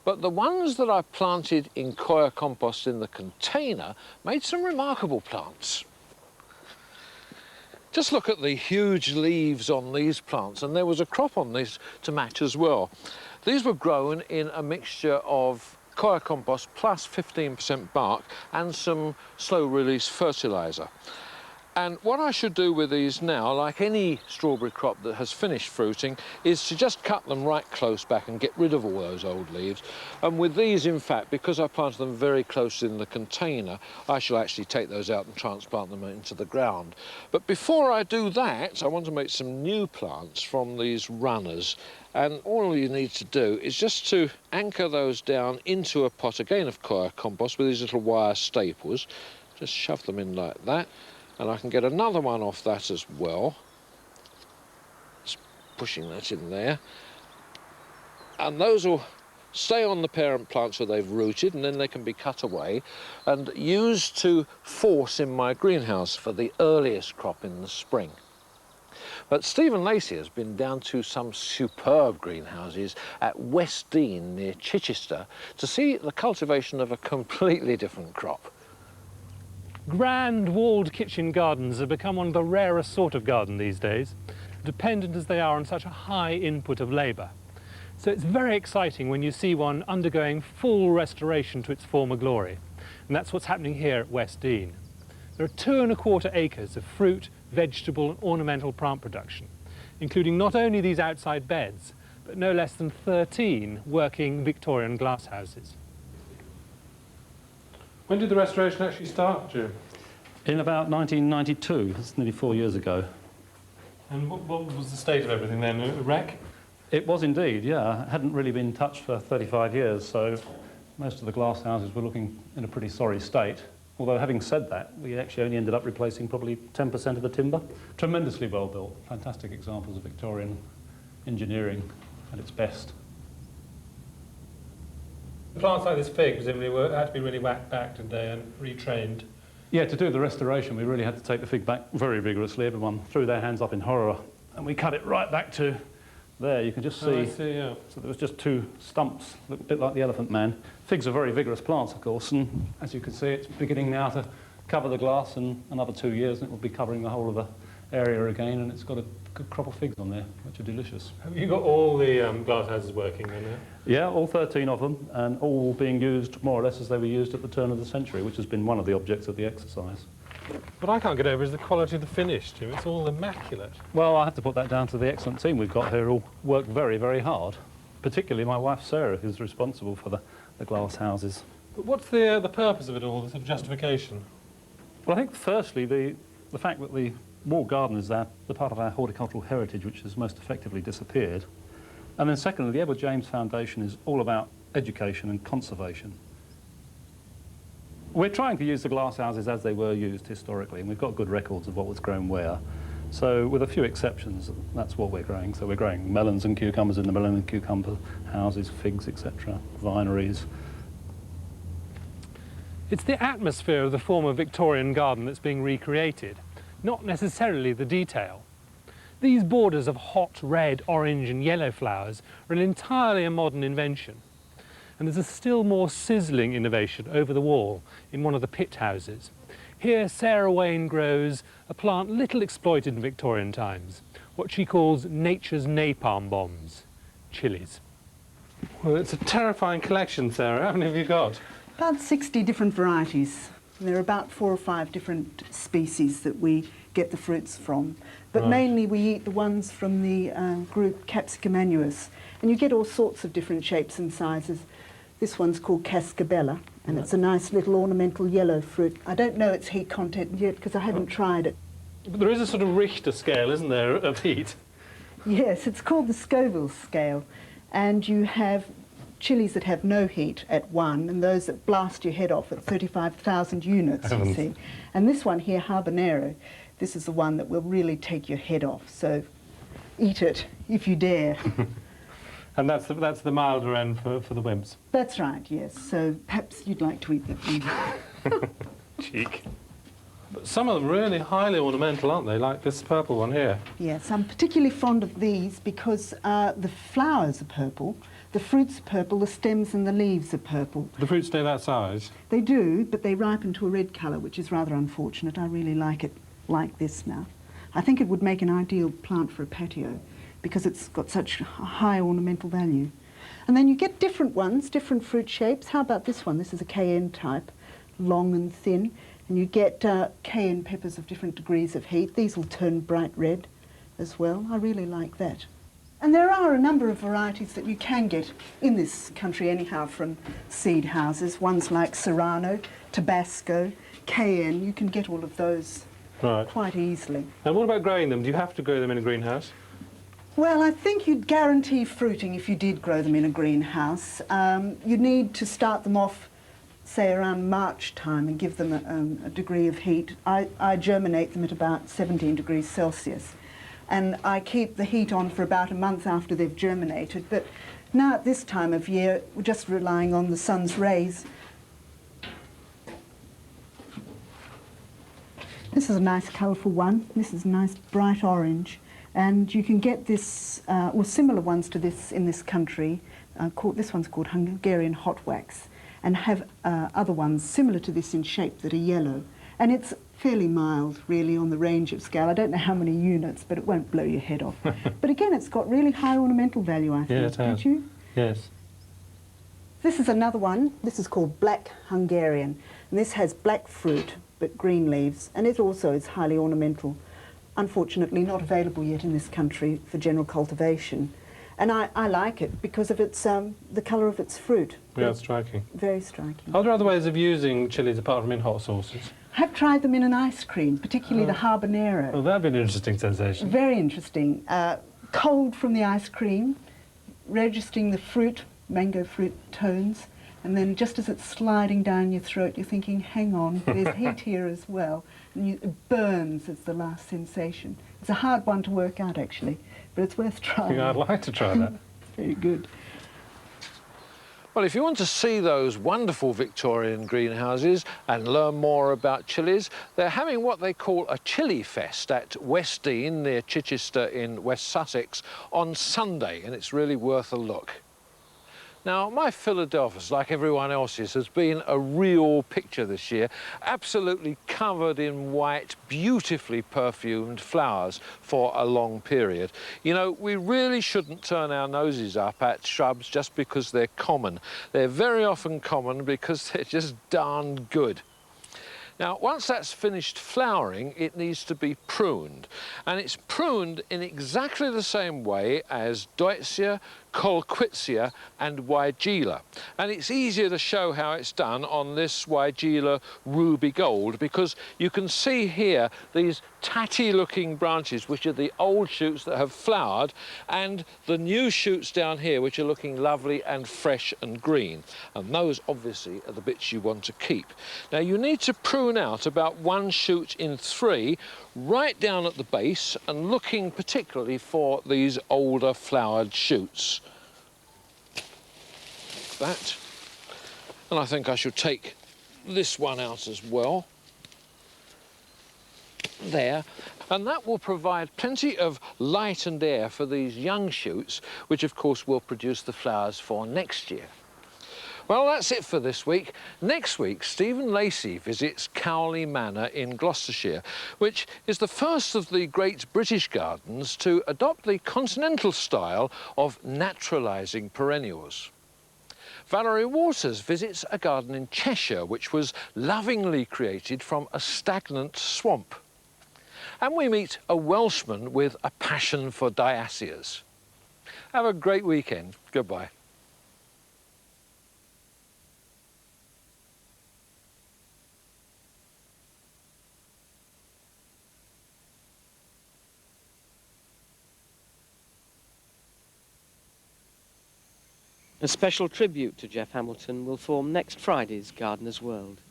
But the ones that I planted in coir compost in the container made some remarkable plants. Just look at the huge leaves on these plants, and there was a crop on these to match as well. These were grown in a mixture of coir compost plus 15% bark and some slow-release fertiliser. And what I should do with these now, like any strawberry crop that has finished fruiting, is to just cut them right close back and get rid of all those old leaves. And with these, in fact, because I planted them very close in the container, I shall actually take those out and transplant them into the ground. But before I do that, I want to make some new plants from these runners. And all you need to do is just to anchor those down into a pot, again of coir compost, with these little wire staples. Just shove them in like that. And I can get another one off that as well. Just pushing that in there. And those will stay on the parent plants where they've rooted, and then they can be cut away and used to force in my greenhouse for the earliest crop in the spring. But Stephen Lacey has been down to some superb greenhouses at West Dean near Chichester to see the cultivation of a completely different crop. Grand walled kitchen gardens have become one of the rarest sort of garden these days, dependent as they are on such a high input of labour. So it's very exciting when you see one undergoing full restoration to its former glory. And that's what's happening here at West Dean. There are 2¼ acres of fruit, vegetable and ornamental plant production, including not only these outside beds, but no less than 13 working Victorian glasshouses. When did the restoration actually start, Jim? In about 1992, that's nearly 4 years ago. And what was the state of everything then? A wreck? It was indeed, yeah. It hadn't really been touched for 35 years, so most of the glass houses were looking in a pretty sorry state. Although, having said that, we actually only ended up replacing probably 10% of the timber. Tremendously well built, fantastic examples of Victorian engineering at its best. Plants like this fig presumably had to be really whacked back, did they, and retrained? Yeah, to do the restoration, we really had to take the fig back very vigorously. Everyone threw their hands up in horror, and we cut it right back to there. You can just see. Oh, I see, yeah. So there was just 2 stumps, a bit like the Elephant Man. Figs are very vigorous plants, of course, and as you can see, it's beginning now to cover the glass, and another 2 years, and it will be covering the whole of the area again, and it's got a good crop of figs on there, which are delicious. Have you got all the glasshouses working then? Yeah, all 13 of them, and all being used more or less as they were used at the turn of the century, which has been one of the objects of the exercise. What I can't get over is the quality of the finish, Jim. It's all immaculate. Well, I have to put that down to the excellent team we've got here, who all work very, very hard. Particularly my wife, Sarah, who's responsible for the glass houses. But what's the purpose of it all, the sort of justification? Well, I think firstly, the fact that the walled garden is the part of our horticultural heritage which has most effectively disappeared. And then secondly, the Edward James Foundation is all about education and conservation. We're trying to use the glasshouses as they were used historically, and we've got good records of what was grown where. So with a few exceptions, that's what we're growing. So we're growing melons and cucumbers in the melon and cucumber houses, figs, etc., vineries. It's the atmosphere of the former Victorian garden that's being recreated, not necessarily the detail. These borders of hot red, orange and yellow flowers are entirely a modern invention. And there's a still more sizzling innovation over the wall in one of the pit houses. Here Sarah Wayne grows a plant little exploited in Victorian times, what she calls nature's napalm bombs, chilies. Well, it's a terrifying collection, Sarah. How many have you got? About 60 different varieties. And there are about 4 or 5 different species that we get the fruits from. But Right. mainly we eat the ones from the group Capsicum annuus. And you get all sorts of different shapes and sizes. This one's called Cascabella, and it's a nice little ornamental yellow fruit. I don't know its heat content yet because I haven't tried it. But there is a sort of Richter scale, isn't there, of heat? Yes, it's called the Scoville scale. And you have chilies that have no heat at 1 and those that blast your head off at 35,000 units, you see. And this one here, habanero, this is the one that will really take your head off. So eat it if you dare. And that's the milder end for the wimps. That's right, yes. So perhaps you'd like to eat that. Cheek. But some of them really highly ornamental, aren't they? Like this purple one here. Yes, I'm particularly fond of these because the flowers are purple. The fruit's purple, the stems and the leaves are purple. The fruits stay that size? They do, but they ripen to a red colour, which is rather unfortunate. I really like it like this now. I think it would make an ideal plant for a patio because it's got such high ornamental value. And then you get different ones, different fruit shapes. How about this one? This is a cayenne type, long and thin. And you get cayenne peppers of different degrees of heat. These will turn bright red as well. I really like that. And there are a number of varieties that you can get in this country anyhow from seed houses. Ones like Serrano, Tabasco, cayenne. You can get all of those quite easily. And what about growing them? Do you have to grow them in a greenhouse? Well, I think you'd guarantee fruiting if you did grow them in a greenhouse. You'd need to start them off, say, around March time and give them a degree of heat. I germinate them at about 17 degrees Celsius. And I keep the heat on for about a month after they've germinated. But now at this time of year, we're just relying on the sun's rays. This is a nice colourful one. This is a nice bright orange. And you can get this, or similar ones to this in this country. This one's called Hungarian hot wax, and have other ones similar to this in shape that are yellow. And it's fairly mild, really, on the range of scale. I don't know how many units, but it won't blow your head off. But again, it's got really high ornamental value, I think, yeah, it has. don't you? Yes. This is another one. This is called Black Hungarian. And this has black fruit, but green leaves. And it also is highly ornamental. Unfortunately, not available yet in this country for general cultivation. And I like it because of its the colour of its fruit. Yeah, it's striking. Very striking. Are there other ways of using chilies apart from in hot sauces? I've tried them in an ice cream, particularly the habanero. Well, that'd be an interesting sensation. Very interesting. Cold from the ice cream, registering the fruit, mango fruit tones, and then just as it's sliding down your throat, you're thinking, hang on, there's heat here as well. And it burns as the last sensation. It's a hard one to work out, actually, but it's worth trying. Yeah, I'd like to try that. Very good. Well, if you want to see those wonderful Victorian greenhouses and learn more about chilies, they're having what they call a chili fest at West Dean near Chichester in West Sussex on Sunday, and it's really worth a look. Now, my Philadelphus, like everyone else's, has been a real picture this year, absolutely covered in white, beautifully perfumed flowers for a long period. You know, we really shouldn't turn our noses up at shrubs just because they're common. They're very often common because they're just darn good. Now, once that's finished flowering, it needs to be pruned. And it's pruned in exactly the same way as Deutzia, Colquitzia and Weigela. And it's easier to show how it's done on this Weigela Ruby Gold because you can see here these tatty-looking branches, which are the old shoots that have flowered, and the new shoots down here, which are looking lovely and fresh and green. And those, obviously, are the bits you want to keep. Now, you need to prune out about one shoot in 3, right down at the base, and looking particularly for these older flowered shoots. That. And I think I should take this one out as well. There. And that will provide plenty of light and air for these young shoots, which of course will produce the flowers for next year. Well, that's it for this week. Next week, Stephen Lacey visits Cowley Manor in Gloucestershire, which is the first of the great British gardens to adopt the continental style of naturalising perennials. Valerie Waters visits a garden in Cheshire, which was lovingly created from a stagnant swamp. And we meet a Welshman with a passion for diacias. Have a great weekend. Goodbye. A special tribute to Geoff Hamilton will form next Friday's Gardener's World.